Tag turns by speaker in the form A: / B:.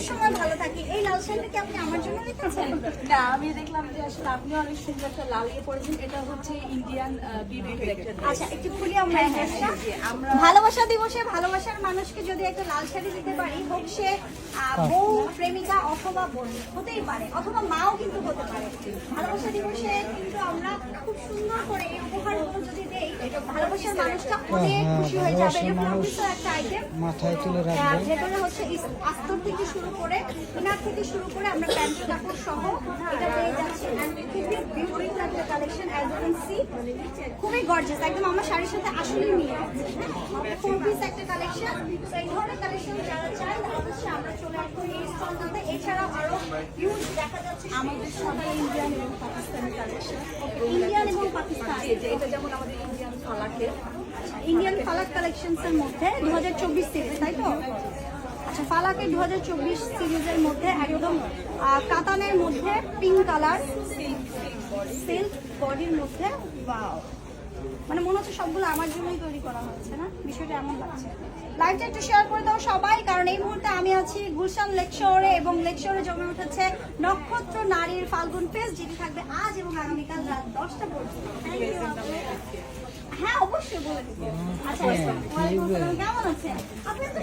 A: সময় ভালো থাকি। এই লাল শাড়িটা কি আপনি আমার জন্য রেখেছেন?
B: না, আমি দেখলাম যে আসলে আপনিও অনেক সুন্দর একটা লাল ইয়ে পরেছেন। এটা হচ্ছে ইন্ডিয়ান বিউটির একটা dress।
A: আচ্ছা, একটু খুলি আমরা এই ড্রেসটা।
B: জি, আমরা
A: ভালোবাসা দিবসে ভালোবাসার মানুষকে যদি একটা লাল শাড়ি দিতে পারি, হোক সে বউ, প্রেমিকা অথবা বোন হতেই পারে, অথবা মাও কিন্তু হতে পারে। ভালোবাসা দিবসে কিন্তু আমরা খুব সুন্দর করে এই উপহারগুলো যদি দেই, ভালোবাসার মানুষটা অনেক খুশি হয়ে যাবে। এরকম একটা আইটেম
C: মাথায় তুলে রাখবে।
A: ভেতরে হচ্ছে আস্তর থেকে শুরু করে, ইনার থেকে শুরু করে আমরা প্যান্ট কাপড় সহ এটা পেয়ে যাচ্ছি। খুবই বিউটিফুল একটা collection, as you can see, খুবই গর্জিয়াস, একদম আমার শাড়ির সাথে আসলেই মিলে যাচ্ছে। ফোর পিস একটা কালেকশন। তো এই ধরনের কালেকশন যারা চায় তারা হচ্ছে আমরা চলে আসবো এই স্টলটাতে। এছাড়াও আরো হিউজ দেখা যাচ্ছে
B: আমাদের সবাই ইন্ডিয়ান এবং পাকিস্তানি কালেকশন।
A: ইন্ডিয়ান এবং পাকিস্তান।
B: এটা যেমন আমাদের ইন্ডিয়ান ফালাকের।
A: ইন্ডিয়ান ফালাক কালেকশনস এর মধ্যে 2024 সিরিজ, তাই তো? আচ্ছা, ফালাকের 2024 সিরিজের মধ্যে একদম কাতানের মধ্যে পিঙ্ক কালার, সিল্ক বডির মধ্যে। ওয়াও, মানে মনে হচ্ছে সবগুলো আমার জন্যই তৈরি করা হচ্ছে, না? বিষয়টা এমন লাগছে। লাইভটা একটু শেয়ার করে দাও সবাই, কারণ এই মুহূর্তে আমি আছি গুলশান লেক শহরে, এবং লেক শহরে জমে উঠেছে নক্ষত্র নারীর ফাল্গুন ফেস্ট, যেটি থাকবে আজ এবং আগামীকাল রাত 10টা পর্যন্ত। হ্যাঁ, অবশ্যই বলে দিব। আচ্ছা, ওয়ালাইকুম আসসালাম, কেমন আছেন আপনি? তো